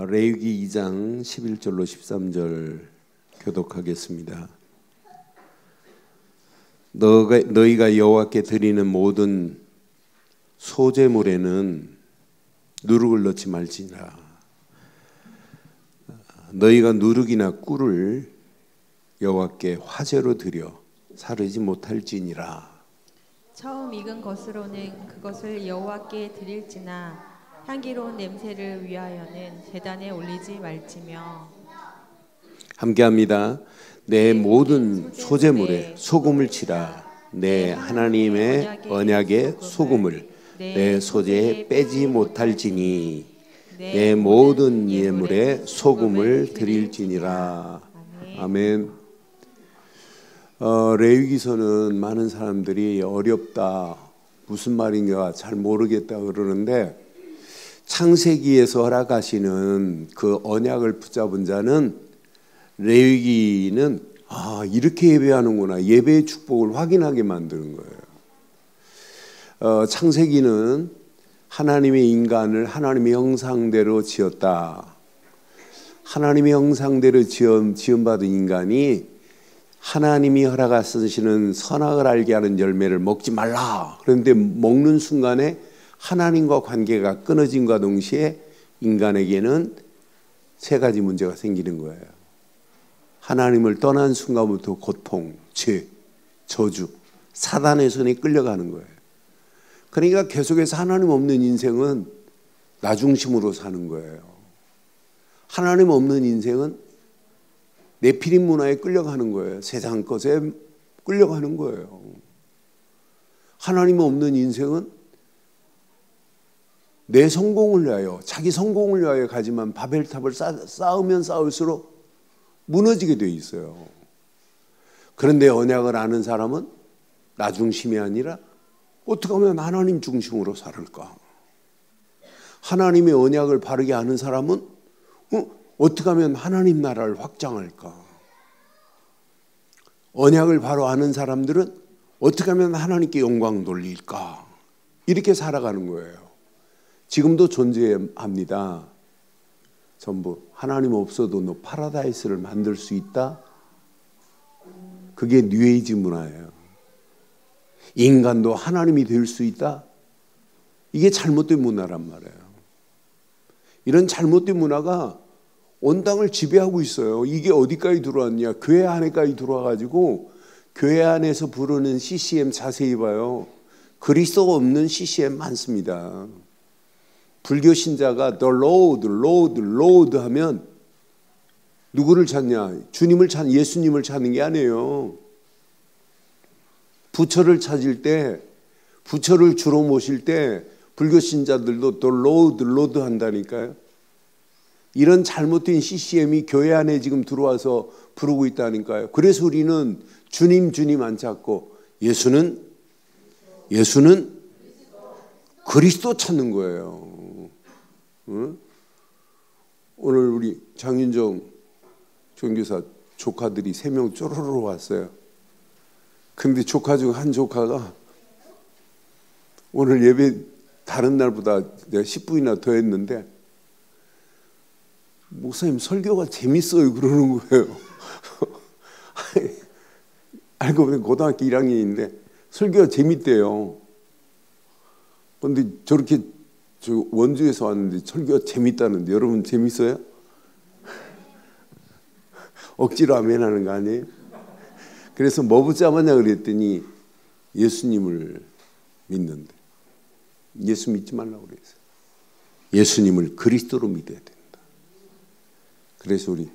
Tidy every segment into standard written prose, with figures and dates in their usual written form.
레위기 2장 11절로 13절 교독하겠습니다. 너희가 여호와께 드리는 모든 소제물에는 누룩을 넣지 말지니라. 너희가 누룩이나 꿀을 여호와께 화제로 드려 사르지 못할지니라. 처음 익은 것으로는 그것을 여호와께 드릴지나 향기로운 냄새를 위하여는 제단에 올리지 말지며. 함께합니다. 내 모든 소제물에 소금을 치라. 내 하나님의 언약의 소금을 내 소재에 빼지 못할지니 내 모든 예물에 소금을 드릴지니라. 아멘. 레위기서는 많은 사람들이 어렵다, 무슨 말인가 잘 모르겠다 그러는데, 창세기에서 허락하시는 그 언약을 붙잡은 자는 레위기는 이렇게 예배하는구나, 예배의 축복을 확인하게 만드는 거예요. 창세기는 하나님의 인간을 하나님의 형상대로 지었다. 하나님의 형상대로 지음받은 인간이 하나님이 허락하시는 선악을 알게 하는 열매를 먹지 말라. 그런데 먹는 순간에 하나님과 관계가 끊어짐과 동시에 인간에게는 세 가지 문제가 생기는 거예요. 하나님을 떠난 순간부터 고통, 죄, 저주, 사단의 손에 끌려가는 거예요. 그러니까 계속해서 하나님 없는 인생은 나 중심으로 사는 거예요. 하나님 없는 인생은 네피림 문화에 끌려가는 거예요. 세상 것에 끌려가는 거예요. 하나님 없는 인생은 내 성공을 위하여, 자기 성공을 위하여 가지만 바벨탑을 쌓으면 쌓을수록 무너지게 돼 있어요. 그런데 언약을 아는 사람은 나 중심이 아니라 어떻게 하면 하나님 중심으로 살을까? 하나님의 언약을 바르게 아는 사람은 어떻게 하면 하나님 나라를 확장할까? 언약을 바로 아는 사람들은 어떻게 하면 하나님께 영광 돌릴까? 이렇게 살아가는 거예요. 지금도 존재합니다. 전부 하나님 없어도 너 파라다이스를 만들 수 있다? 그게 뉴에이지 문화예요. 인간도 하나님이 될 수 있다? 이게 잘못된 문화란 말이에요. 이런 잘못된 문화가 온 땅을 지배하고 있어요. 이게 어디까지 들어왔냐? 교회 안에까지 들어와가지고 교회 안에서 부르는 CCM 자세히 봐요. 그리스도가 없는 CCM 많습니다. 불교 신자가 The Lord, Lord, Lord 하면 누구를 찾냐? 예수님을 찾는 게 아니에요. 부처를 찾을 때, 부처를 주로 모실 때 불교 신자들도 The Lord, Lord 한다니까요. 이런 잘못된 CCM이 교회 안에 지금 들어와서 부르고 있다니까요. 그래서 우리는 주님 안 찾고 예수는 그리스도 찾는 거예요. 응? 오늘 우리 장윤정 종교사 조카들이 3명 쪼르르 왔어요. 근데 조카 중 한 조카가 오늘 예배 다른 날보다 내가 10분이나 더 했는데 목사님 설교가 재밌어요 그러는 거예요. 알고 보니 고등학교 1학년인데 설교가 재밌대요. 그런데 저렇게 원주에서 왔는데 설교가 재밌다는데 여러분 재밌어요? 억지로 아멘하는 거 아니에요? 그래서 뭐 붙잡았냐 그랬더니 예수님을 믿는데, 예수 믿지 말라고 그랬어요. 예수님을 그리스도로 믿어야 된다. 그래서 우리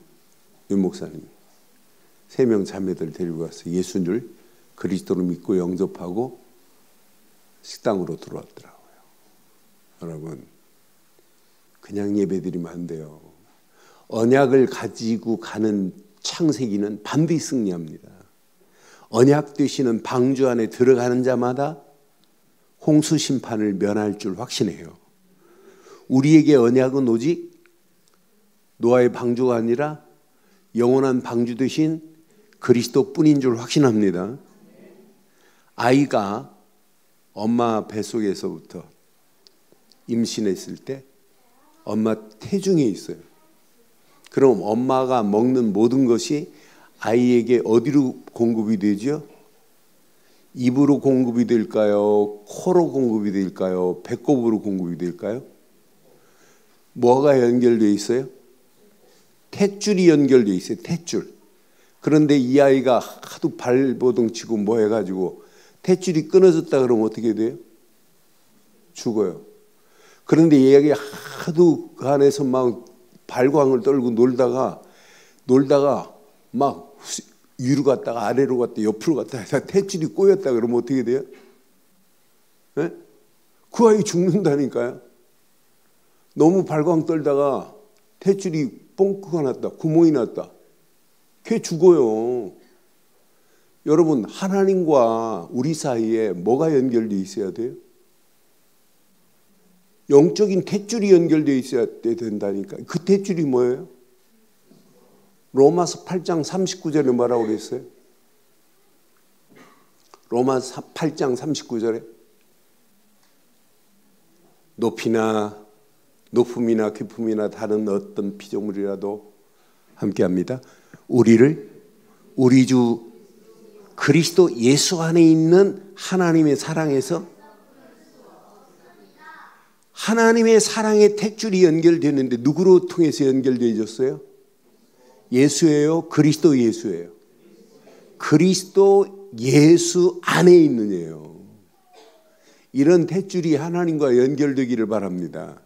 윤 목사님 3명 자매들 데리고 가서 예수를 그리스도로 믿고 영접하고 식당으로 들어왔더라고요. 여러분, 그냥 예배드리면 안 돼요. 언약을 가지고 가는 창세기는 반드시 승리합니다. 언약 되시는 방주 안에 들어가는 자마다 홍수 심판을 면할 줄 확신해요. 우리에게 언약은 오직 노아의 방주가 아니라 영원한 방주 되신 그리스도뿐인 줄 확신합니다. 아이가 엄마 뱃속에서부터 임신했을 때 엄마 태중에 있어요. 그럼 엄마가 먹는 모든 것이 아이에게 어디로 공급이 되죠? 입으로 공급이 될까요? 코로 공급이 될까요? 배꼽으로 공급이 될까요? 뭐가 연결되어 있어요? 탯줄이 연결되어 있어요. 탯줄. 그런데 이 아이가 하도 발버둥 치고 뭐 해가지고 탯줄이 끊어졌다 그러면 어떻게 돼요? 죽어요. 그런데 얘가 하도 그 안에서 막 발광을 떨고 놀다가 막 위로 갔다가 아래로 갔다 옆으로 갔다 해서 탯줄이 꼬였다 그러면 어떻게 돼요? 네? 그 아이 죽는다니까요. 너무 발광 떨다가 탯줄이 뻥크가 났다. 구멍이 났다. 걔 죽어요. 여러분, 하나님과 우리 사이에 뭐가 연결되어 있어야 돼요? 영적인 탯줄이 연결되어 있어야 된다니까. 그 탯줄이 뭐예요? 로마서 8장 39절에 뭐라고 그랬어요? 로마서 8장 39절에 높음이나 깊음이나 다른 어떤 피조물이라도 함께합니다. 우리 주 그리스도 예수 안에 있는 하나님의 사랑에서 하나님의 사랑의 탯줄이 연결되는데 누구로 통해서 연결되어졌어요? 예수예요? 그리스도 예수예요? 그리스도 예수 안에 있느냐요. 이런 탯줄이 하나님과 연결되기를 바랍니다.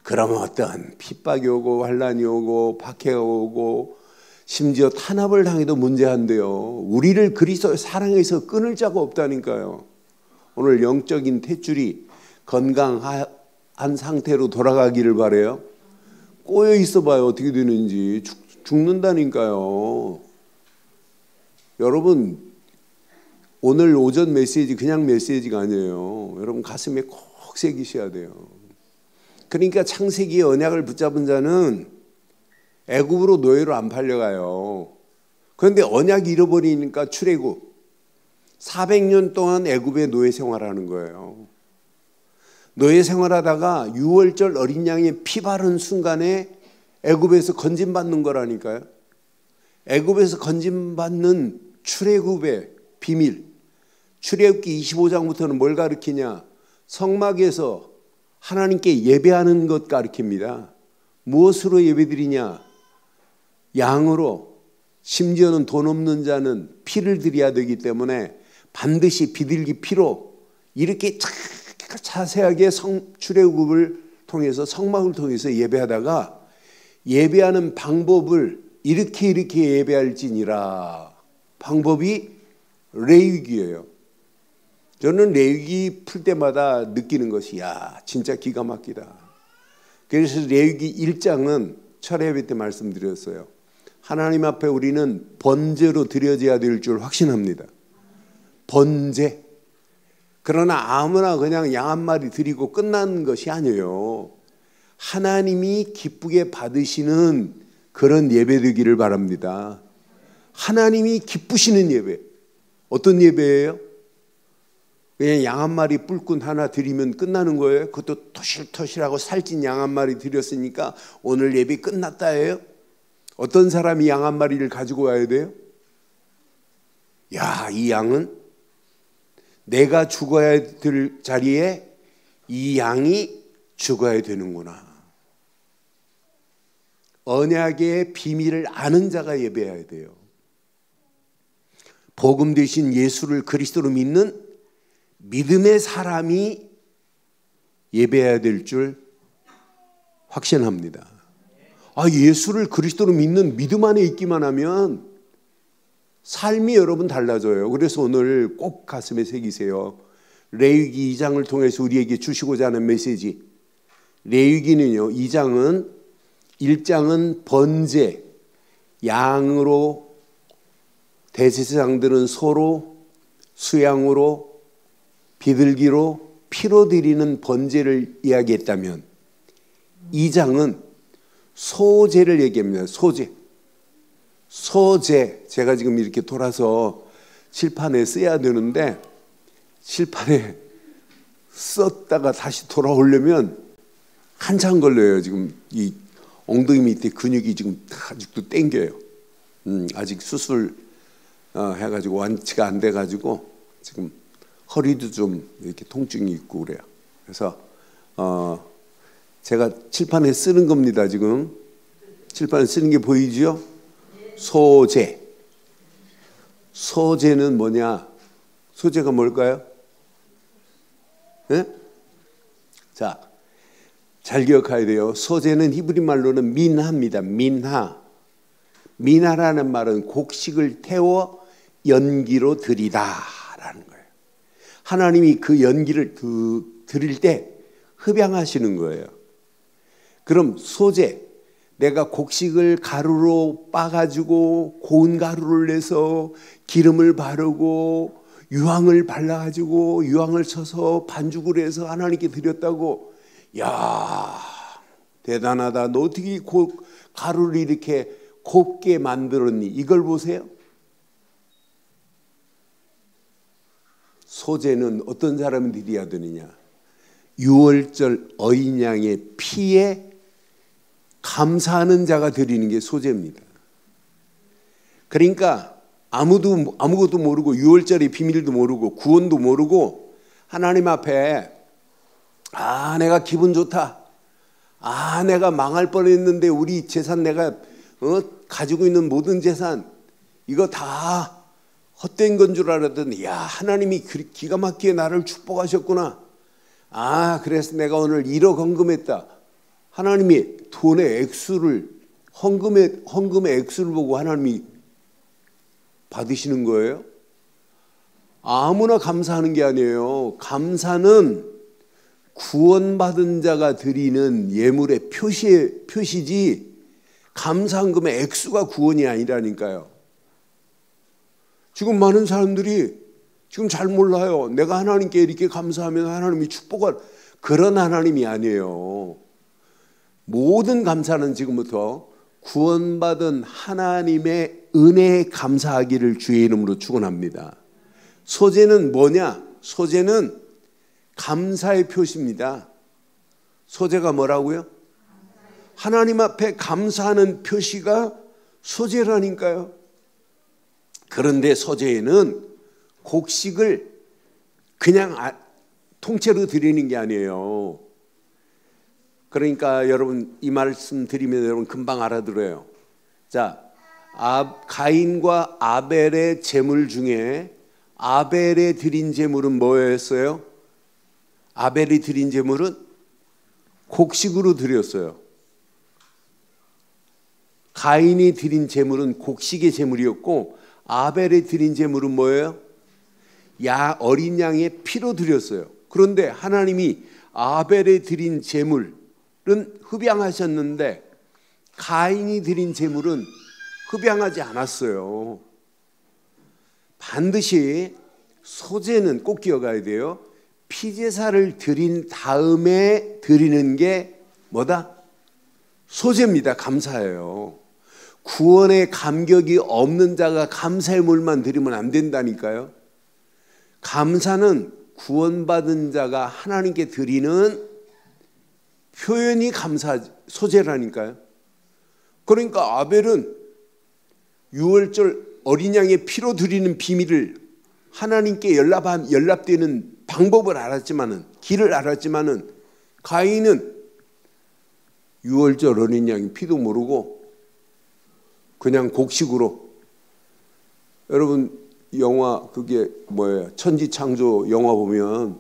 그러면 어떤 핍박이 오고 환난이 오고 박해가 오고 심지어 탄압을 당해도 문제한데요. 우리를 그리스도의 사랑에서 끊을 자가 없다니까요. 오늘 영적인 탯줄이 건강한 상태로 돌아가기를 바라요. 꼬여 있어 봐요. 어떻게 되는지. 죽는다니까요. 여러분, 오늘 오전 메시지 그냥 메시지가 아니에요. 여러분 가슴에 꼭 새기셔야 돼요. 그러니까 창세기의 언약을 붙잡은 자는 애굽으로 노예로 안 팔려가요. 그런데 언약 잃어버리니까 출애굽 400년 동안 애굽의 노예 생활하는 거예요. 노예 생활하다가 6월절 어린 양의 피 바른 순간에 애굽에서 건진받는 거라니까요. 애굽에서 건진받는 출애굽의 비밀. 출애굽기 25장부터는 뭘 가르치냐? 성막에서 하나님께 예배하는 것 가르칩니다. 무엇으로 예배드리냐? 양으로. 심지어는 돈 없는 자는 피를 드려야 되기 때문에 반드시 비둘기 피로 이렇게 자세하게 출애굽을 통해서 성막을 통해서 예배하다가 예배하는 방법을 이렇게 예배할지니라. 방법이 레위기예요. 저는 레위기 풀 때마다 느끼는 것이 진짜 기가 막히다. 그래서 레위기 1장은 철회 예배 때 말씀드렸어요. 하나님 앞에 우리는 번제로 드려져야 될 줄 확신합니다. 번제. 그러나 아무나 그냥 양 한 마리 드리고 끝나는 것이 아니에요. 하나님이 기쁘게 받으시는 그런 예배 되기를 바랍니다. 하나님이 기쁘시는 예배. 어떤 예배예요? 그냥 양 한 마리 뿔꾼 하나 드리면 끝나는 거예요? 그것도 토실토실하고 살찐 양 한 마리 드렸으니까 오늘 예배 끝났다예요? 어떤 사람이 양 한 마리를 가지고 와야 돼요? 이 양은 내가 죽어야 될 자리에 이 양이 죽어야 되는구나. 언약의 비밀을 아는 자가 예배해야 돼요. 복음 되신 예수를 그리스도로 믿는 믿음의 사람이 예배해야 될 줄 확신합니다. 예수를 그리스도로 믿는 믿음 안에 있기만 하면 삶이 여러분 달라져요. 그래서 오늘 꼭 가슴에 새기세요. 레위기 2장을 통해서 우리에게 주시고자 하는 메시지. 레위기는요, 1장은 번제, 양으로 대제사장들은 소로, 수양으로, 비둘기로, 피로 드리는 번제를 이야기했다면 2장은 소제를 얘기합니다. 소제. 제가 지금 이렇게 돌아서 칠판에 써야 되는데 칠판에 썼다가 다시 돌아오려면 한참 걸려요. 지금 이 엉덩이 밑에 근육이 지금 아직도 땡겨요. 아직 수술 해가지고 완치가 안 돼가지고 지금 허리도 좀 이렇게 통증이 있고 그래요. 그래서 제가 칠판에 쓰는 겁니다. 지금 칠판에 쓰는 게 보이죠? 소재. 소재는 뭐냐? 소재가 뭘까요? 네? 자, 잘 기억해야 돼요. 소재는 히브리 말로는 민하입니다. 민하. 민하라는 말은 곡식을 태워 연기로 드리다라는 거예요. 하나님이 그 연기를 드릴 때 흡양하시는 거예요. 그럼 소재, 내가 곡식을 가루로 빻아가지고 고운 가루를 내서 기름을 바르고 유황을 발라가지고 유황을 쳐서 반죽을 해서 하나님께 드렸다고. 야, 대단하다. 너 어떻게 가루를 이렇게 곱게 만들었니? 이걸 보세요. 소재는 어떤 사람이 드려야 되느냐? 유월절 어린 양의 피에 감사하는 자가 드리는 게 소재입니다. 그러니까 아무것도 모르고 유월절의 비밀도 모르고 구원도 모르고 하나님 앞에 내가 기분 좋다. 내가 망할 뻔했는데 우리 재산 내가 가지고 있는 모든 재산 이거 다 헛된 건 줄 알았더니 야, 하나님이 기가 막히게 나를 축복하셨구나. 그래서 내가 오늘 1억 헌금했다. 하나님이 돈의 액수를 헌금의 액수를 보고 하나님이 받으시는 거예요? 아무나 감사하는 게 아니에요. 감사는 구원받은 자가 드리는 예물의 표시지 감사헌금의 액수가 구원이 아니라니까요. 지금 많은 사람들이 지금 잘 몰라요. 내가 하나님께 이렇게 감사하면 하나님이 축복을, 그런 하나님이 아니에요. 모든 감사는 지금부터 구원받은 하나님의 은혜에 감사하기를 주의 이름으로 축원합니다. 소재는 뭐냐? 소재는 감사의 표시입니다. 소재가 뭐라고요? 하나님 앞에 감사하는 표시가 소재라니까요. 그런데 소재에는 곡식을 그냥 통째로 드리는 게 아니에요. 그러니까 여러분 이 말씀 드리면 여러분 금방 알아들어요. 자, 가인과 아벨의 제물 중에 아벨의 드린 제물은 뭐였어요? 아벨이 드린 제물은 곡식으로 드렸어요. 가인이 드린 제물은 곡식의 제물이었고 아벨이 드린 제물은 뭐예요? 어린 양의 피로 드렸어요. 그런데 하나님이 아벨에 드린 제물은 흡양하셨는데 가인이 드린 제물은 흡양하지 않았어요. 반드시 소재는 꼭 기억해야 돼요. 피제사를 드린 다음에 드리는 게 뭐다? 소재입니다. 감사예요. 구원의 감격이 없는 자가 감사의 물만 드리면 안 된다니까요. 감사는 구원받은 자가 하나님께 드리는 표현이 감사 소재라니까요. 그러니까 아벨은 유월절 어린 양의 피로 드리는 비밀을 하나님께 연락되는 방법을 알았지만은, 길을 알았지만은, 가인은 유월절 어린 양의 피도 모르고 그냥 곡식으로. 여러분 영화 그게 뭐예요? 천지창조 영화 보면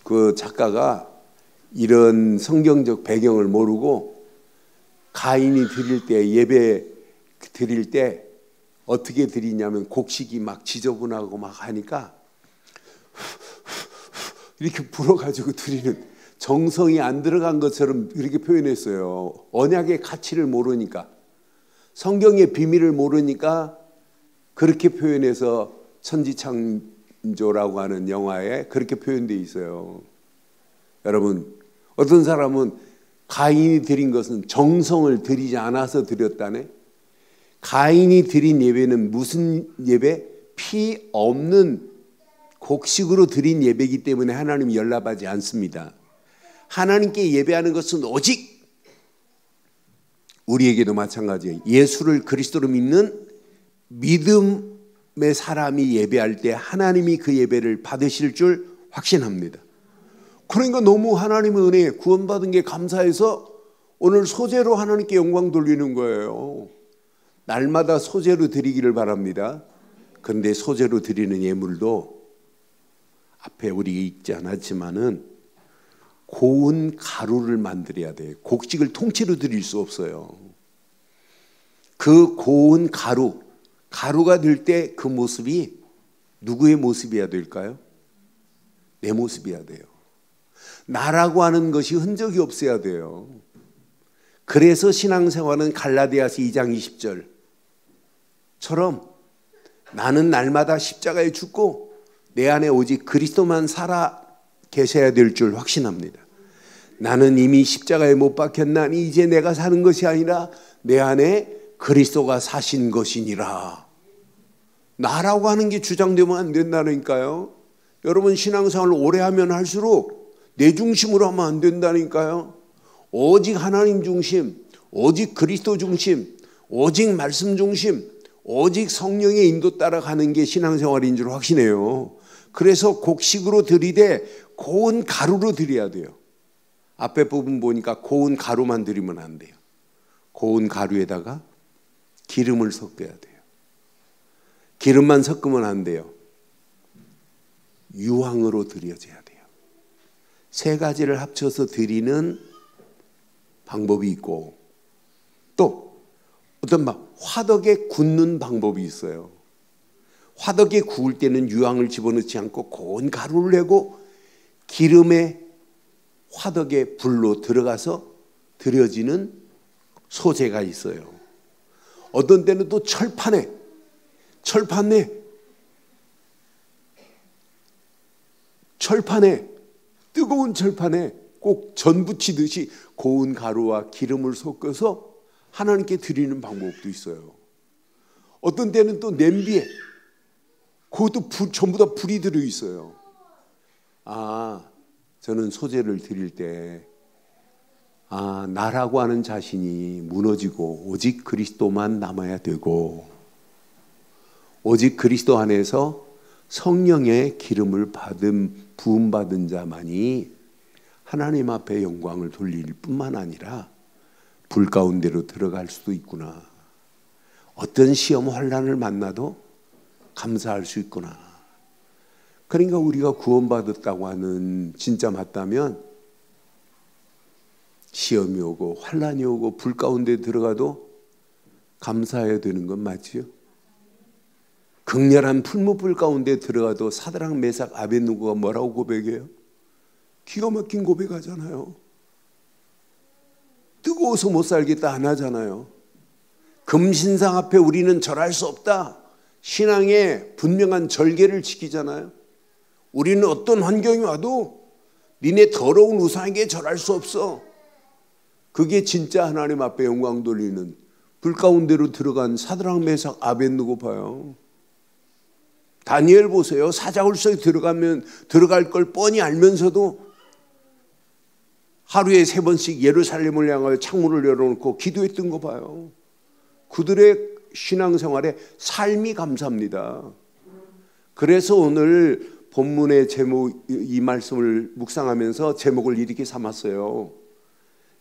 그 작가가 이런 성경적 배경을 모르고 가인이 드릴 때, 예배 드릴 때 어떻게 드리냐면 곡식이 막 지저분하고 막 하니까 이렇게 불어가지고 드리는, 정성이 안 들어간 것처럼 이렇게 표현했어요. 언약의 가치를 모르니까, 성경의 비밀을 모르니까 그렇게 표현해서 천지창조라고 하는 영화에 그렇게 표현되어 있어요. 여러분, 어떤 사람은 가인이 드린 것은 정성을 들이지 않아서 드렸다네. 가인이 드린 예배는 무슨 예배? 피 없는 곡식으로 드린 예배이기 때문에 하나님이 연락하지 않습니다. 하나님께 예배하는 것은 오직 우리에게도 마찬가지예요. 예수를 그리스도로 믿는 믿음의 사람이 예배할 때 하나님이 그 예배를 받으실 줄 확신합니다. 그러니까 너무 하나님의 은혜에 구원받은 게 감사해서 오늘 소제로 하나님께 영광 돌리는 거예요. 날마다 소제로 드리기를 바랍니다. 그런데 소제로 드리는 예물도 앞에 우리 읽지 않았지만은 고운 가루를 만들어야 돼요. 곡식을 통째로 드릴 수 없어요. 그 고운 가루가 될 때 그 모습이 누구의 모습이어야 될까요? 내 모습이어야 돼요. 나라고 하는 것이 흔적이 없어야 돼요. 그래서 신앙생활은 갈라디아서 2장 20절처럼 나는 날마다 십자가에 죽고 내 안에 오직 그리스도만 살아 계셔야 될 줄 확신합니다. 나는 이미 십자가에 못 박혔나니 이제 내가 사는 것이 아니라 내 안에 그리스도가 사신 것이니라. 나라고 하는 게 주장되면 안 된다니까요. 여러분 신앙생활을 오래 하면 할수록 내 중심으로 하면 안 된다니까요. 오직 하나님 중심, 오직 그리스도 중심, 오직 말씀 중심, 오직 성령의 인도 따라가는 게 신앙생활인 줄 확신해요. 그래서 곡식으로 드리되 고운 가루로 드려야 돼요. 앞에 부분 보니까 고운 가루만 드리면 안 돼요. 고운 가루에다가 기름을 섞어야 돼요. 기름만 섞으면 안 돼요. 유황으로 드려져야 돼요. 세 가지를 합쳐서 드리는 방법이 있고 또 어떤 화덕에 굽는 방법이 있어요. 화덕에 구울 때는 유황을 집어넣지 않고 고운 가루를 내고 기름에 화덕에 불로 들어가서 드려지는 소재가 있어요. 어떤 때는 또 철판에 뜨거운 철판에 꼭 전 부치듯이 고운 가루와 기름을 섞어서 하나님께 드리는 방법도 있어요. 어떤 때는 또 냄비에 그것도 전부 다 불이 들어 있어요. 저는 소제를 드릴 때 나라고 하는 자신이 무너지고 오직 그리스도만 남아야 되고 오직 그리스도 안에서 성령의 기름을 부음받은 자만이 하나님 앞에 영광을 돌릴 뿐만 아니라 불 가운데로 들어갈 수도 있구나. 어떤 시험 환난을 만나도 감사할 수 있구나. 그러니까 우리가 구원받았다고 하는 진짜 맞다면 시험이 오고 환난이 오고 불 가운데 들어가도 감사해야 되는 건 맞지요? 극렬한 풀무불 가운데 들어가도 사드락 메삭 아벳느고가 뭐라고 고백해요? 기가 막힌 고백하잖아요. 뜨거워서 못 살겠다 안 하잖아요. 금신상 앞에 우리는 절할 수 없다. 신앙의 분명한 절개를 지키잖아요. 우리는 어떤 환경이 와도 니네 더러운 우상에게 절할 수 없어. 그게 진짜 하나님 앞에 영광 돌리는 불 가운데로 들어간 사드락 메삭 아벳느고 봐요. 다니엘 보세요. 사자굴 속에 들어갈 걸 뻔히 알면서도 하루에 3번씩 예루살렘을 향하여 창문을 열어놓고 기도했던 거 봐요. 그들의 신앙생활에 삶이 감사합니다. 그래서 오늘 본문의 제목, 이 말씀을 묵상하면서 제목을 이렇게 삼았어요.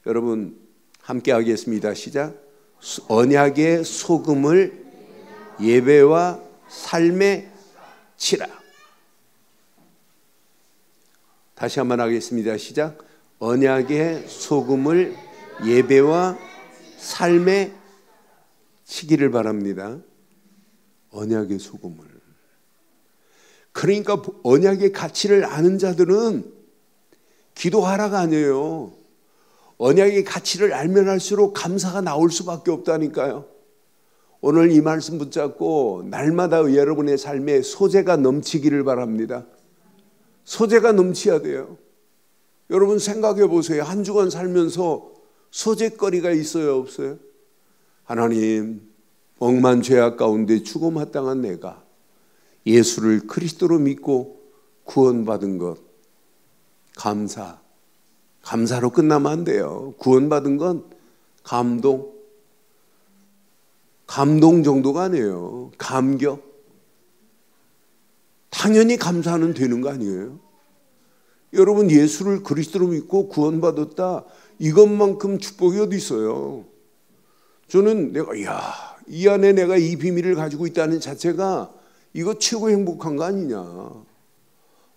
여러분 함께 하겠습니다. 시작. 언약의 소금을 예배와 삶에 치라. 다시 한번 하겠습니다. 시작. 언약의 소금을 예배와 삶에 치기를 바랍니다. 언약의 소금을. 그러니까 언약의 가치를 아는 자들은 기도하라가 아니에요. 언약의 가치를 알면 할수록 감사가 나올 수밖에 없다니까요. 오늘 이 말씀 붙잡고 날마다 여러분의 삶에 소재가 넘치기를 바랍니다. 소재가 넘쳐야 돼요. 여러분 생각해 보세요. 한 주간 살면서 소재거리가 있어요, 없어요? 하나님, 억만 죄악 가운데 죽어 마땅한 내가 예수를 그리스도로 믿고 구원받은 것 감사 감사로 끝나면 안 돼요. 구원받은 건 감동 정도가 아니에요. 감격. 당연히 감사는 되는 거 아니에요? 여러분, 예수를 그리스도로 믿고 구원받았다, 이것만큼 축복이 어디 있어요? 저는 이 안에 내가 이 비밀을 가지고 있다는 자체가 이거 최고 행복한 거 아니냐.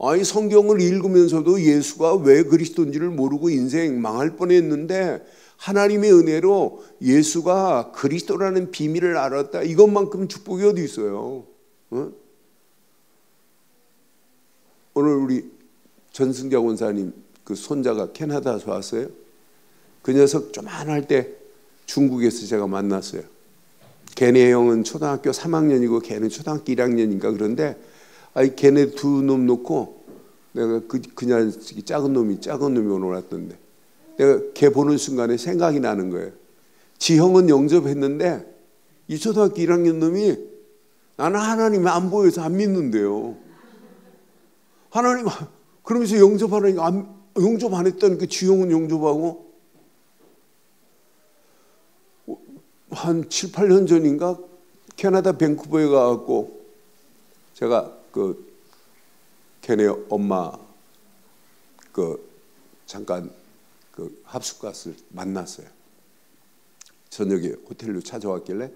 아니, 성경을 읽으면서도 예수가 왜 그리스도인지를 모르고 인생 망할 뻔했는데 하나님의 은혜로 예수가 그리스도라는 비밀을 알았다, 이것만큼 축복이 어디 있어요? 어? 오늘 우리 전승자 원사님 그 손자가 캐나다에서 왔어요. 그 녀석 조만할 때 중국에서 제가 만났어요. 걔네 형은 초등학교 3학년이고 걔는 초등학교 1학년인가 그런데, 걔네 두 놈 놓고 내가 그냥 작은 놈이 오늘 왔던데, 내가 걔 보는 순간에 생각이 나는 거예요. 지 형은 영접했는데 이 초등학교 1학년 놈이 나는 하나님 안 보여서 안 믿는데요. 하나님 그러면서 영접하라니까 영접 안 했다니까 지 형은 영접하고. 한 7, 8년 전인가 캐나다 밴쿠버에 가갖고 제가 걔네 엄마 잠깐 합숙갔을 만났어요. 저녁에 호텔로 찾아왔길래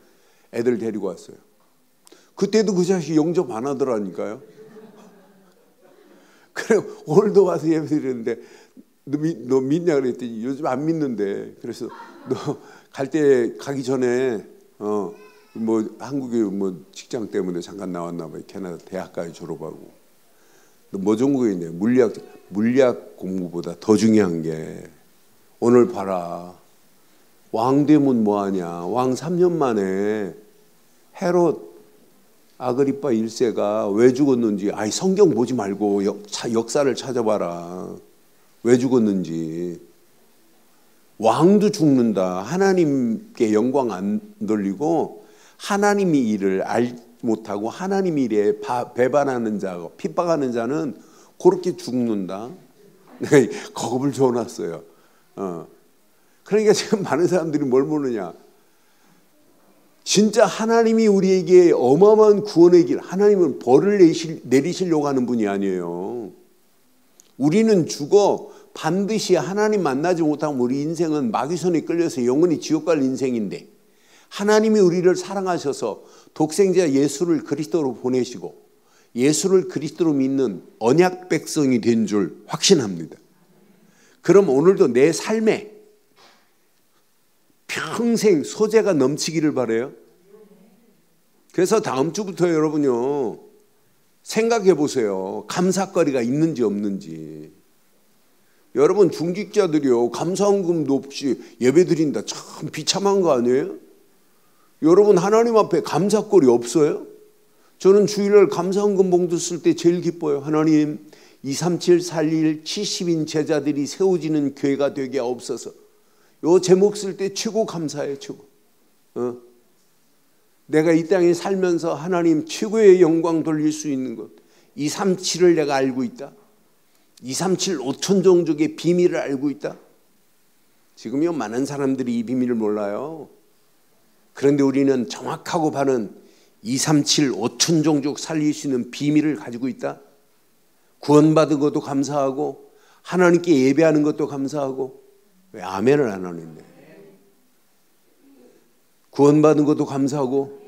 애들 데리고 왔어요. 그때도 그 자식이 영접 안 하더라니까요. 그래 오늘도 와서 예배 드렸는데 너 믿냐 그랬더니 요즘 안 믿는데. 그래서 너 가기 전에 한국에 직장 때문에 잠깐 나왔나 봐요. 캐나다 대학까지 졸업하고. 너 뭐 전공이냐? 물리학 공부보다 더 중요한 게 오늘 봐라. 왕 되면 뭐하냐? 왕 3년 만에 헤롯 아그리파 1세가 왜 죽었는지, 성경 보지 말고 역사를 찾아봐라. 왜 죽었는지. 왕도 죽는다. 하나님께 영광 안 돌리고 하나님의 일을 못하고 하나님 일에 배반하는 자, 핍박하는 자는 그렇게 죽는다. 겁을 줘놨어요. 그러니까 지금 많은 사람들이 뭘 모르냐. 진짜 하나님이 우리에게 어마어마한 구원의 길, 하나님은 벌을 내리시려고 하는 분이 아니에요. 우리는 죽어 반드시 하나님 만나지 못하면 우리 인생은 마귀손에 끌려서 영원히 지옥 갈 인생인데, 하나님이 우리를 사랑하셔서 독생자 예수를 그리스도로 보내시고 예수를 그리스도로 믿는 언약 백성이 된 줄 확신합니다. 그럼 오늘도 내 삶에 평생 소재가 넘치기를 바라요. 그래서 다음 주부터 여러분요, 생각해 보세요. 감사거리가 있는지 없는지. 여러분, 중직자들이요, 감사헌금도 없이 예배드린다. 참 비참한 거 아니에요? 여러분, 하나님 앞에 감사거리 없어요? 저는 주일날 감사헌금 봉투 쓸 때 제일 기뻐요. 하나님, 237 411 70인 제자들이 세워지는 교회가 되게 하옵소서. 요 제목 쓸 때 최고 감사해요, 최고. 내가 이 땅에 살면서 하나님 최고의 영광 돌릴 수 있는 것, 237을 내가 알고 있다. 237 5천 종족의 비밀을 알고 있다. 지금요, 많은 사람들이 이 비밀을 몰라요. 그런데 우리는 정확하고 바른 237 5천 종족 살릴 수 있는 비밀을 가지고 있다. 구원받은 것도 감사하고 하나님께 예배하는 것도 감사하고. 왜 아멘을 안 하는데? 구원받은 것도 감사하고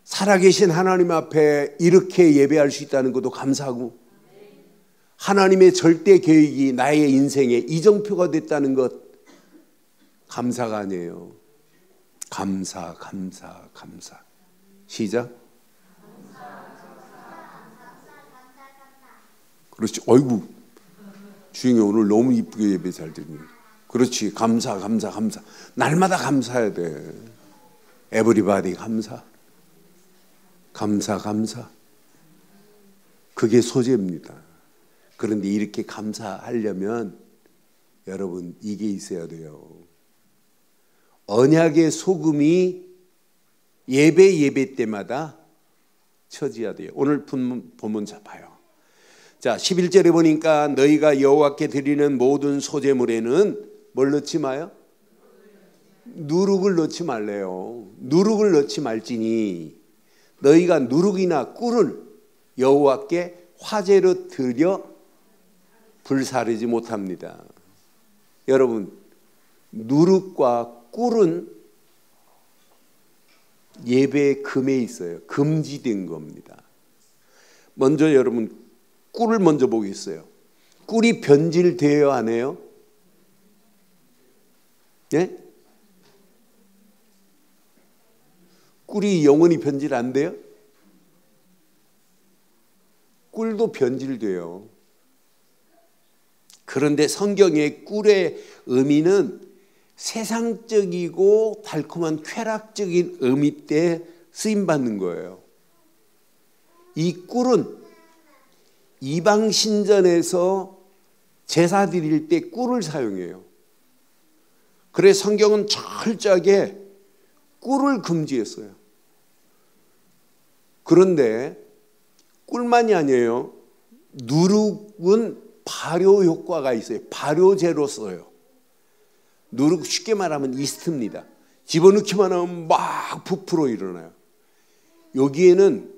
살아계신 하나님 앞에 이렇게 예배할 수 있다는 것도 감사하고, 하나님의 절대 계획이 나의 인생의 이정표가 됐다는 것, 감사가 아니에요. 감사, 감사, 감사. 시작. 그렇지. 어이구, 주영이 오늘 너무 이쁘게 예배 잘 드리네. 그렇지. 감사, 감사, 감사. 날마다 감사해야 돼. 에브리바디 감사. 감사, 감사. 그게 소재입니다. 그런데 이렇게 감사하려면 여러분, 이게 있어야 돼요. 언약의 소금이 예배 때마다 쳐져야 돼요. 오늘 본문 봐요. 자, 11절에 보니까 너희가 여호와께 드리는 모든 소제물에는 뭘 넣지 마요? 누룩을 넣지 말래요. 누룩을 넣지 말지니 너희가 누룩이나 꿀을 여호와께 화제로 드려 불사르지 못합니다. 여러분, 누룩과 꿀은 예배의 금에 있어요. 금지된 겁니다. 먼저 여러분 꿀을 먼저 보겠어요. 꿀이 변질되어야 하네요. 예? 꿀이 영원히 변질 안 돼요? 꿀도 변질돼요. 그런데 성경의 꿀의 의미는 세상적이고 달콤한 쾌락적인 의미 때 쓰임받는 거예요. 이 꿀은 이방 신전에서 제사 드릴 때 꿀을 사용해요. 그래서 성경은 철저하게 꿀을 금지했어요. 그런데 꿀만이 아니에요. 누룩은 발효 효과가 있어요. 발효제로 써요. 누룩 쉽게 말하면 이스트입니다. 집어넣기만 하면 막 부풀어 일어나요. 여기에는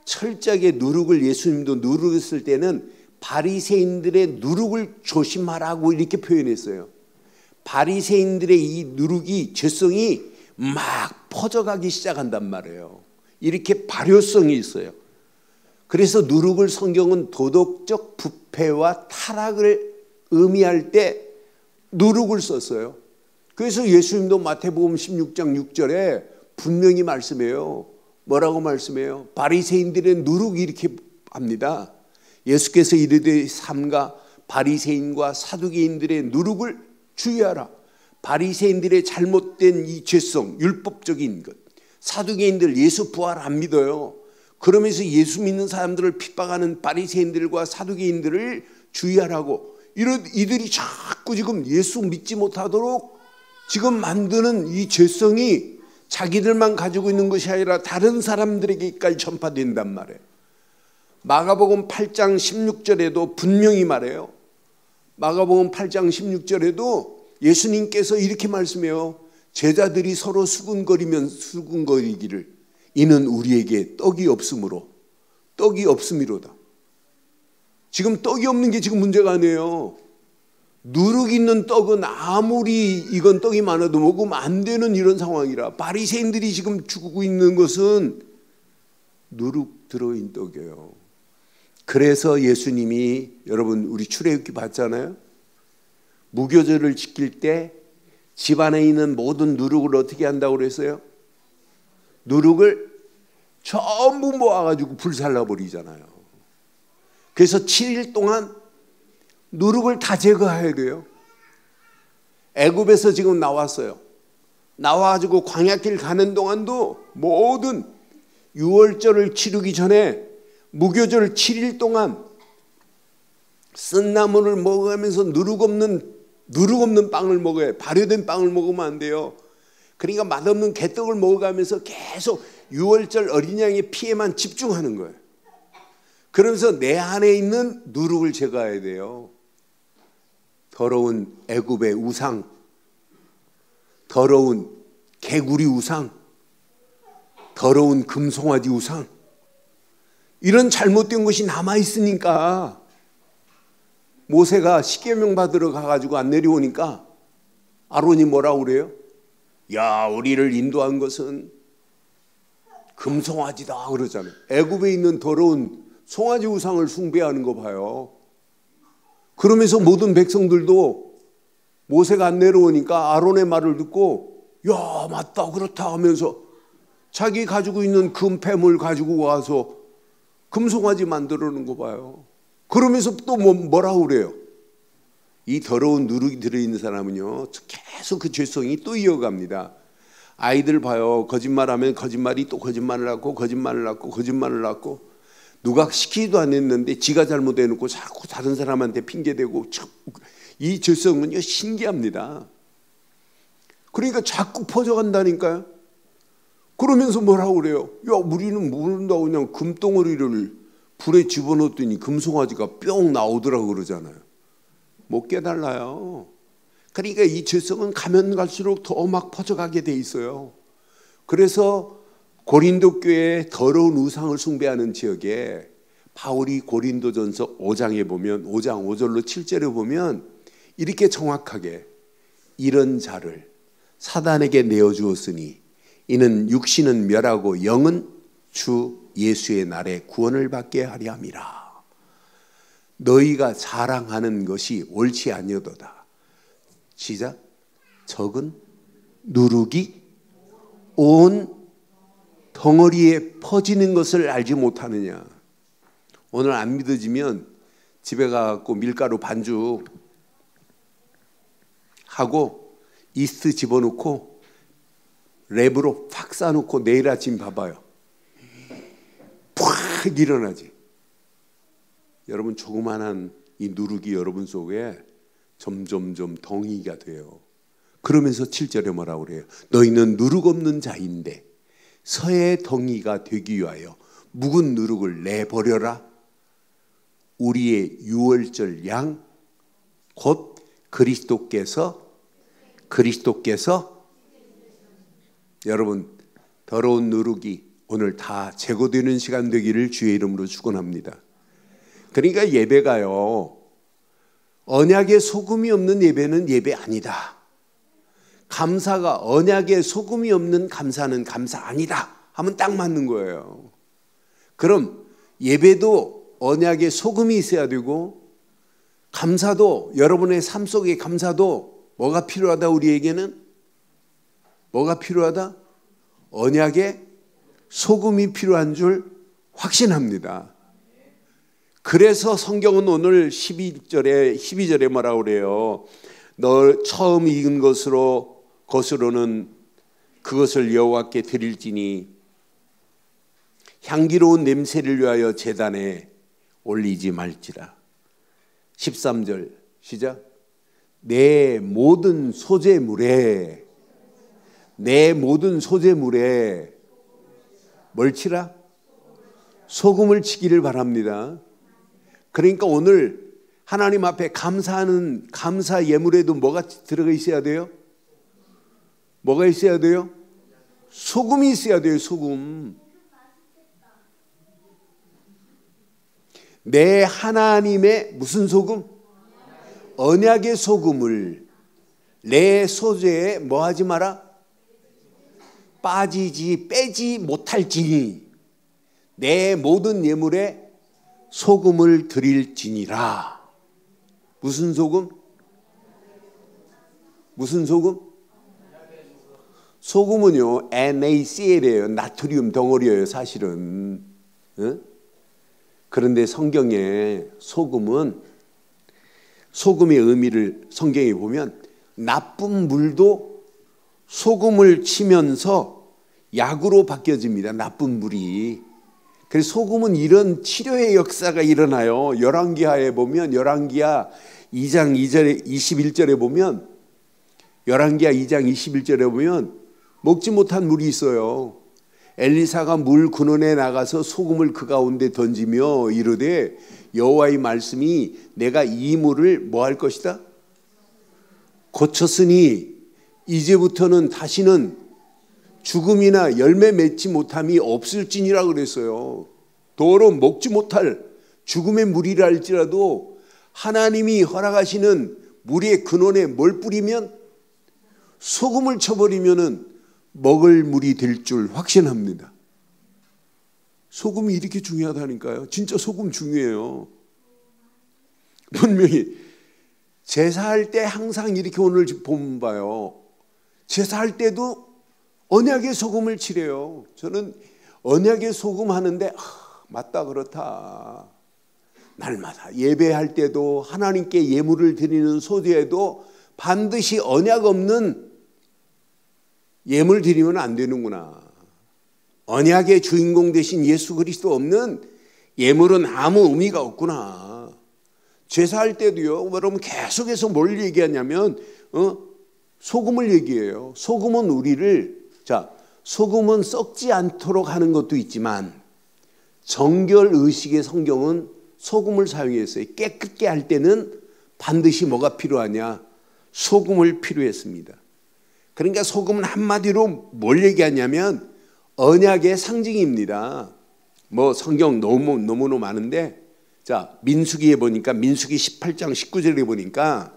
철저하게 누룩을, 예수님도 누룩을 쓸 때는 바리새인들의 누룩을 조심하라고 이렇게 표현했어요. 바리새인들의 이 누룩이, 죄성이 막 퍼져가기 시작한단 말이에요. 이렇게 발효성이 있어요. 그래서 누룩을 성경은 도덕적 부패와 타락을 의미할 때 누룩을 썼어요. 그래서 예수님도 마태복음 16장 6절에 분명히 말씀해요. 뭐라고 말씀해요? 바리새인들의 누룩이 이렇게 합니다. 예수께서 이르되 삼가 바리새인과 사두개인들의 누룩을 주의하라. 바리새인들의 잘못된 이 죄성, 율법적인 것. 사두개인들 예수 부활 안 믿어요. 그러면서 예수 믿는 사람들을 핍박하는 바리새인들과 사두개인들을 주의하라고. 이들이 자꾸 지금 예수 믿지 못하도록 지금 만드는 이 죄성이 자기들만 가지고 있는 것이 아니라 다른 사람들에게까지 전파된단 말이에요. 마가복음 8장 16절에도 분명히 말해요. 마가복음 8장 16절에도 예수님께서 이렇게 말씀해요. 제자들이 서로 수군거리기를 이는 우리에게 떡이 없음이로다. 지금 떡이 없는 게 지금 문제가 아니에요. 누룩 있는 떡은 아무리 이건 떡이 많아도 먹으면 안 되는 이런 상황이라 바리새인들이 지금 죽고 있는 것은 누룩 들어있는 떡이에요. 그래서 예수님이, 여러분 우리 출애굽기 봤잖아요. 무교절을 지킬 때 집안에 있는 모든 누룩을 어떻게 한다고 그랬어요? 누룩을 전부 모아가지고 불살라버리잖아요. 그래서 7일 동안 누룩을 다 제거해야 돼요. 애굽에서 지금 나왔어요. 나와가지고 광야길 가는 동안도 모든 유월절을 치르기 전에 무교절 7일 동안 쓴 나물을 먹으면서 누룩 없는 빵을 먹어야 해요. 발효된 빵을 먹으면 안 돼요. 그러니까 맛없는 개떡을 먹어가면서 계속 유월절 어린 양의 피에만 집중하는 거예요. 그러면서 내 안에 있는 누룩을 제거해야 돼요. 더러운 애굽의 우상, 더러운 개구리 우상, 더러운 금송아지 우상, 이런 잘못된 것이 남아있으니까 모세가 십계명 받으러 가가지고 안 내려오니까 아론이 뭐라고 그래요? 야, 우리를 인도한 것은 금송아지다 그러잖아요. 애굽에 있는 더러운 송아지 우상을 숭배하는 거 봐요. 그러면서 모든 백성들도 모세가 안 내려오니까 아론의 말을 듣고 야, 맞다 그렇다 하면서 자기 가지고 있는 금패물 가지고 와서 금송아지 만들어 놓은 거 봐요. 그러면서 또 뭐라고 그래요? 이 더러운 누룩이 들어있는 사람은요 계속 그 죄성이 또 이어갑니다. 아이들 봐요. 거짓말하면 거짓말이 또 거짓말을 하고 거짓말을 하고 거짓말을 하고, 누가 시키지도 않았는데 지가 잘못해놓고 자꾸 다른 사람한테 핑계대고, 이 죄성은요 신기합니다. 그러니까 자꾸 퍼져간다니까요. 그러면서 뭐라고 그래요? 야, 우리는 모른다고 그냥 금덩어리를 불에 집어넣었더니 금송아지가 뿅 나오더라고 그러잖아요. 못 깨달아요. 그러니까 이 죄성은 가면 갈수록 더 막 퍼져가게 돼 있어요. 그래서 고린도 교회의 더러운 우상을 숭배하는 지역에 바울이 고린도전서 5장에 보면 5장 5절로 7절에 보면 이렇게 정확하게 이런 자를 사단에게 내어주었으니 이는 육신은 멸하고 영은 주 예수의 날에 구원을 받게 하려 함이라. 너희가 자랑하는 것이 옳지 아니어도다. 시작. 적은 누룩이 온 덩어리에 퍼지는 것을 알지 못하느냐. 오늘 안 믿어지면 집에 가서 밀가루 반죽 하고 이스트 집어넣고 랩으로 팍 싸놓고 내일 아침 봐봐요. 팍 일어나지. 여러분 조그만한 이 누룩이 여러분 속에 점점점 덩이가 돼요. 그러면서 7절에 뭐라고 그래요? 너희는 누룩 없는 자인데 서의 덩이가 되기 위하여 묵은 누룩을 내버려라. 우리의 유월절 양 곧 그리스도께서 여러분 더러운 누룩이 오늘 다 제거되는 시간 되기를 주의 이름으로 축원합니다. 그러니까 예배가요, 언약에 소금이 없는 예배는 예배 아니다. 감사가 언약에 소금이 없는 감사는 감사 아니다 하면 딱 맞는 거예요. 그럼 예배도 언약에 소금이 있어야 되고 감사도, 여러분의 삶 속의 감사도 뭐가 필요하다? 우리에게는 뭐가 필요하다? 언약에 소금이 필요한 줄 확신합니다. 그래서 성경은 오늘 12절에 뭐라고 그래요? 너 처음 익은 것으로는 그것을 여호와께 드릴지니 향기로운 냄새를 위하여 제단에 올리지 말지라. 13절 시작. 내 모든 소재물에 뭘 치라? 소금을 치기를 바랍니다. 그러니까 오늘 하나님 앞에 감사하는 감사 예물에도 뭐가 들어가 있어야 돼요? 뭐가 있어야 돼요? 소금이 있어야 돼요. 소금. 내 하나님의 무슨 소금? 언약의 소금을 내 소재에 뭐 하지 마라? 빼지 못할지니 내 모든 예물에 소금을 드릴지니라. 무슨 소금? 무슨 소금? 소금은요 NaCl이에요. 나트륨 덩어리예요 사실은. 그런데 성경에 소금의 의미를 성경에 보면 나쁜 물도 소금을 치면서 약으로 바뀌어집니다. 나쁜 물이. 그래서 소금은 이런 치료의 역사가 일어나요. 열왕기하에 보면 열왕기하 2장 2절에 21절에 보면 열왕기하 2장 21절에 보면 먹지 못한 물이 있어요. 엘리사가 물 근원에 나가서 소금을 그 가운데 던지며 이르되 여호와의 말씀이 내가 이 물을 뭐 할 것이다? 고쳤으니 이제부터는 다시는 죽음이나 열매 맺지 못함이 없을지니라 그랬어요. 도로 먹지 못할 죽음의 물이라 할지라도 하나님이 허락하시는 물의 근원에 뭘 뿌리면 소금을 쳐버리면은 먹을 물이 될 줄 확신합니다. 소금이 이렇게 중요하다니까요. 진짜 소금 중요해요. 분명히 제사할 때 항상 이렇게 오늘 보면 봐요. 제사할 때도 언약의 소금을 치래요. 저는 언약의 소금 하는데 맞다 그렇다. 날마다 예배할 때도 하나님께 예물을 드리는 소재에도 반드시 언약 없는 예물 드리면 안 되는구나. 언약의 주인공 되신 예수 그리스도 없는 예물은 아무 의미가 없구나. 제사할 때도요. 여러분 계속해서 뭘 얘기하냐면 소금을 얘기해요. 소금은 우리를 소금은 썩지 않도록 하는 것도 있지만 정결 의식의 성경은 소금을 사용했어요. 깨끗게 할 때는 반드시 뭐가 필요하냐? 소금을 필요했습니다. 그러니까 소금은 한마디로 뭘 얘기하냐면 언약의 상징입니다. 뭐 성경 너무너무 많은데, 자, 민수기에 보니까, 민수기 18장 19절에 보니까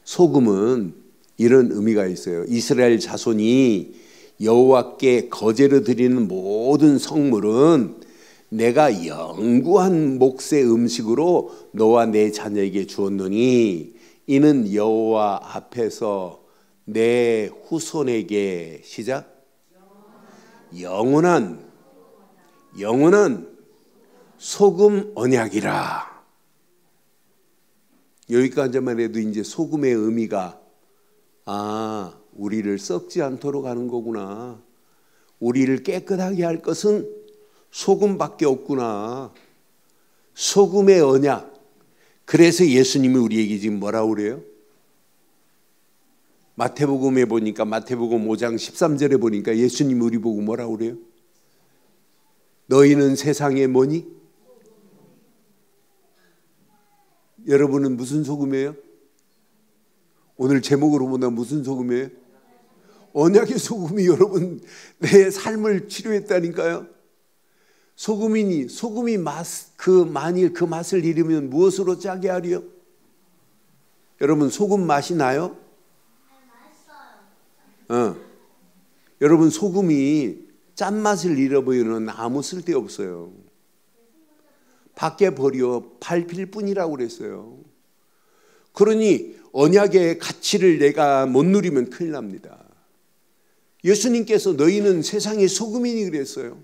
소금은 이런 의미가 있어요. 이스라엘 자손이 여호와께 거제로 드리는 모든 성물은 내가 영구한 몫의 음식으로 너와 내 자녀에게 주었노니 이는 여호와 앞에서 내 후손에게, 시작, 영원한 소금 언약이라. 여기까지만 해도 이제 소금의 의미가, 우리를 썩지 않도록 하는 거구나. 우리를 깨끗하게 할 것은 소금밖에 없구나. 소금의 언약. 그래서 예수님이 우리에게 지금 뭐라고 그래요? 마태복음에 보니까, 마태복음 5장 13절에 보니까 예수님이 우리 보고 뭐라고 그래요? 너희는 세상의 뭐니? 여러분은 무슨 소금이에요? 오늘 제목으로 보면 무슨 소금이에요? 언약의 소금이 여러분 내 삶을 치료했다니까요. 소금이 만일 그 맛을 잃으면 무엇으로 짜게 하리요? 여러분 소금 맛이 나요? 여러분 소금이 짠맛을 잃어버리면 아무 쓸데없어요. 밖에 버려 밟힐 뿐이라고 그랬어요. 그러니 언약의 가치를 내가 못 누리면 큰일 납니다. 예수님께서 너희는 세상의 소금이니 그랬어요.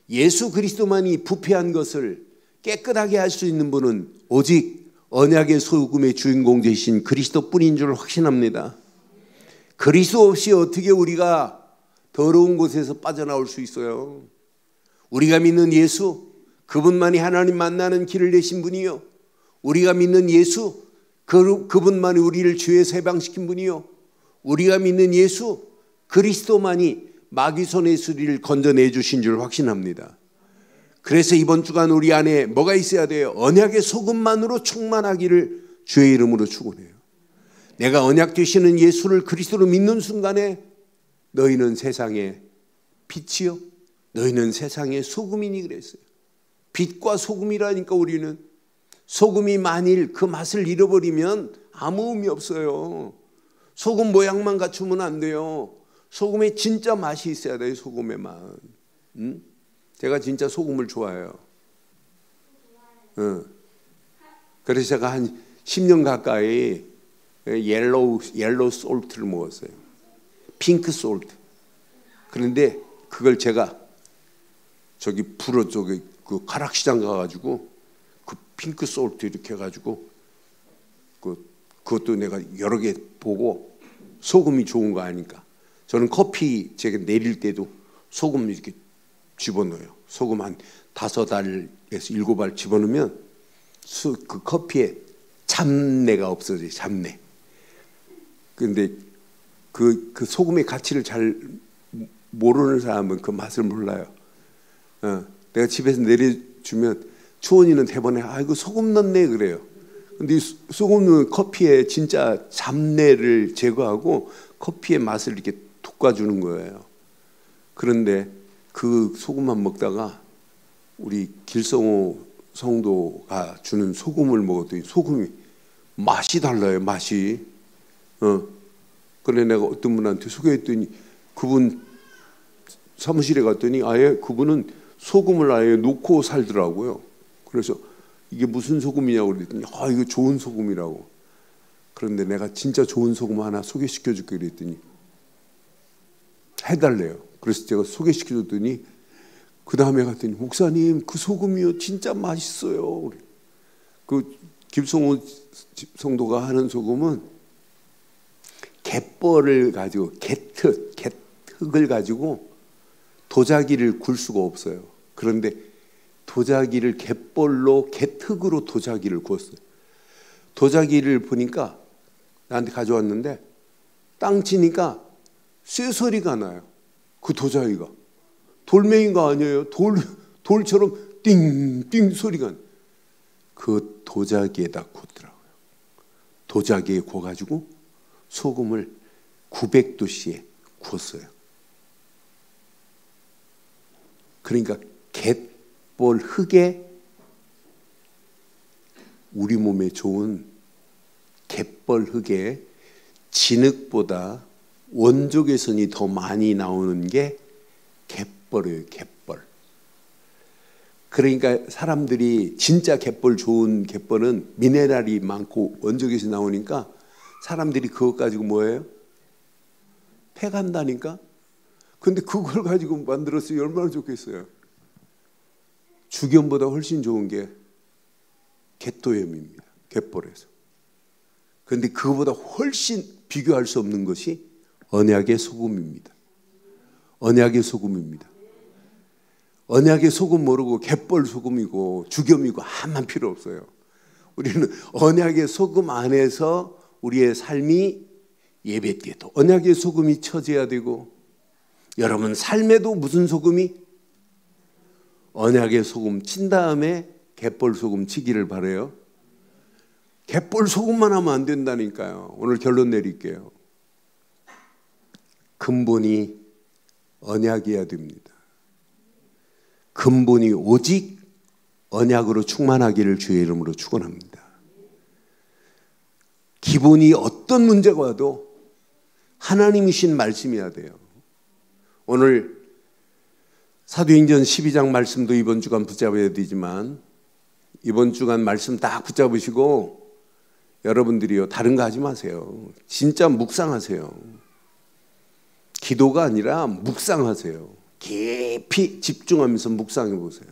예수 그리스도만이 부패한 것을 깨끗하게 할 수 있는 분은 오직 언약의 소금의 주인공 되신 그리스도뿐인 줄 확신합니다. 그리스도 없이 어떻게 우리가 더러운 곳에서 빠져나올 수 있어요? 우리가 믿는 예수, 그분만이 하나님 만나는 길을 내신 분이요, 우리가 믿는 예수, 그분만이 우리를 죄에서 해방시킨 분이요, 우리가 믿는 예수 그리스도만이 마귀 손의 수리를 건져내 주신 줄 확신합니다. 그래서 이번 주간 우리 안에 뭐가 있어야 돼요? 언약의 소금만으로 충만하기를 주의 이름으로 축원해요. 내가 언약 되시는 예수를 그리스도로 믿는 순간에 너희는 세상의 빛이요, 너희는 세상의 소금이니 그랬어요. 빛과 소금이라니까. 우리는 소금이 만일 그 맛을 잃어버리면 아무 의미 없어요. 소금 모양만 갖추면 안 돼요. 소금에 진짜 맛이 있어야 돼요. 소금의 맛. 제가 진짜 소금을 좋아해요. 그래서 제가 한 10년 가까이 옐로우 솔트를 먹었어요. 핑크 솔트. 그런데 그걸 제가 저기 불어 저기 그 가락시장 가가지고 그 핑크 솔트 이렇게 해가지고 그것도 내가 여러 개 보고 소금이 좋은 거 아니까 저는 커피 제가 내릴 때도 소금 이렇게 집어넣어요. 소금 한 5알에서 7알 집어넣으면 그 커피에 잡내가 없어져요. 잡내. 근데 그 소금의 가치를 잘 모르는 사람은 그 맛을 몰라요. 내가 집에서 내려주면 초원이는 대번에 아이고 소금 넣네 그래요. 근데 소금 넣은 커피에 진짜 잡내를 제거하고 커피의 맛을 이렇게 돋궈주는 거예요. 그런데 그 소금만 먹다가 우리 길성호 성도가 주는 소금을 먹었더니 소금이 맛이 달라요. 맛이. 그래 내가 어떤 분한테 소개했더니 그분 사무실에 갔더니 아예 그분은 소금을 아예 놓고 살더라고요. 그래서 이게 무슨 소금이냐고 그랬더니 이거 좋은 소금이라고. 그런데 내가 진짜 좋은 소금 하나 소개시켜 줄게 그랬더니 해달래요. 그래서 제가 소개시켜 줬더니 그 다음에 갔더니 목사님 그 소금이요 진짜 맛있어요. 그 김성호 성도가 하는 소금은 갯벌을 가지고 갯흙을 가지고 도자기를 굴 수가 없어요. 그런데 도자기를 갯벌로 갯흙으로 도자기를 구웠어요. 도자기를 보니까 나한테 가져왔는데 땅 치니까 쇠소리가 나요. 그 도자기가 돌멩이인 거 아니에요? 돌처럼 띵띵 소리가. 그 도자기에다 굽더라고요. 도자기에 구워가지고 소금을 900도씨에 구웠어요. 그러니까 갯벌 흙에, 우리 몸에 좋은 갯벌 흙에 진흙보다 원적외선이 더 많이 나오는 게 갯벌이에요. 갯벌. 그러니까 사람들이 진짜 갯벌, 좋은 갯벌은 미네랄이 많고 원적외선이 나오니까 사람들이 그것 가지고 뭐예요? 패간다니까. 근데 그걸 가지고 만들었으면 얼마나 좋겠어요. 죽염보다 훨씬 좋은 게 갯도염입니다. 갯벌에서. 그런데 그거보다 훨씬 비교할 수 없는 것이 언약의 소금입니다. 언약의 소금입니다. 언약의 소금 모르고 갯벌 소금이고 죽염이고 아무 필요 없어요. 우리는 언약의 소금 안에서 우리의 삶이 예배 때도 언약의 소금이 쳐져야 되고, 여러분 삶에도 무슨 소금이? 언약의 소금 친 다음에 갯벌 소금 치기를 바라요. 갯벌 소금만 하면 안 된다니까요. 오늘 결론 내릴게요. 근본이 언약이어야 됩니다. 근본이 오직 언약으로 충만하기를 주의 이름으로 축원합니다. 기본이 어떤 문제가 와도 하나님이신 말씀이어야 돼요. 오늘 사도행전 12장 말씀도 이번 주간 붙잡아야 되지만, 이번 주간 말씀 딱 붙잡으시고 여러분들이요, 다른 거 하지 마세요. 진짜 묵상하세요. 기도가 아니라 묵상하세요. 깊이 집중하면서 묵상해 보세요.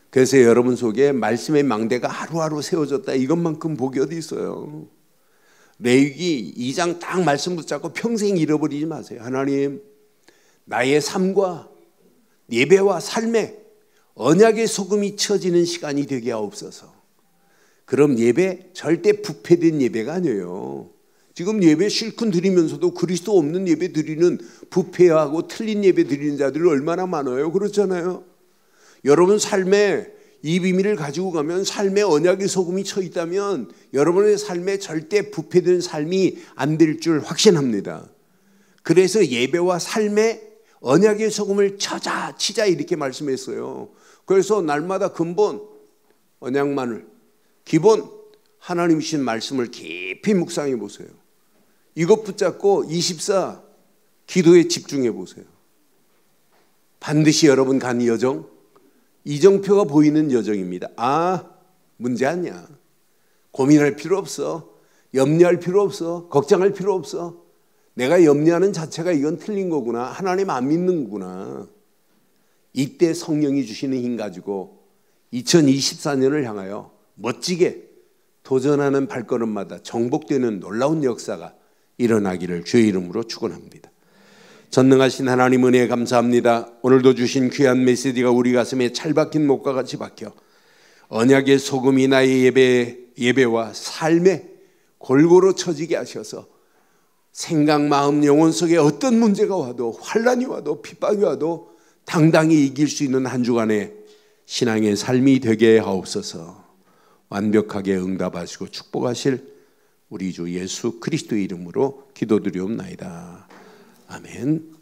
그래서 여러분 속에 말씀의 망대가 하루하루 세워졌다, 이것만큼 복이 어디 있어요. 레위기 2장 딱 말씀 붙잡고 평생 잃어버리지 마세요. 하나님, 나의 삶과 예배와 삶에 언약의 소금이 쳐지는 시간이 되게 하옵소서. 그럼 예배 절대 부패된 예배가 아니에요. 지금 예배 실컷 드리면서도 그리스도 없는 예배 드리는, 부패하고 틀린 예배 드리는 자들이 얼마나 많아요. 그렇잖아요. 여러분 삶에 이 비밀을 가지고 가면, 삶에 언약의 소금이 쳐 있다면 여러분의 삶에 절대 부패된 삶이 안 될 줄 확신합니다. 그래서 예배와 삶에 언약의 소금을 치자 이렇게 말씀했어요. 그래서 날마다 근본 언약만을, 기본 하나님이신 말씀을 깊이 묵상해 보세요. 이것 붙잡고 24 기도에 집중해 보세요. 반드시 여러분 간 여정, 이정표가 보이는 여정입니다. 아, 문제 아니야. 고민할 필요 없어. 염려할 필요 없어. 걱정할 필요 없어. 내가 염려하는 자체가 이건 틀린 거구나. 하나님 안 믿는구나. 이때 성령이 주시는 힘 가지고 2024년을 향하여 멋지게 도전하는 발걸음마다 정복되는 놀라운 역사가 일어나기를 주의 이름으로 축원합니다. 전능하신 하나님 은혜 감사합니다. 오늘도 주신 귀한 메시지가 우리 가슴에 찰박힌 목과 같이 박혀 언약의 소금이 나의 예배와 삶에 골고루 쳐지게 하셔서 생각, 마음, 영혼 속에 어떤 문제가 와도, 환난이 와도, 핍박이 와도 당당히 이길 수 있는 한 주간의 신앙의 삶이 되게 하옵소서. 완벽하게 응답하시고 축복하실 우리 주 예수 그리스도의 이름으로 기도드리옵나이다. 아멘.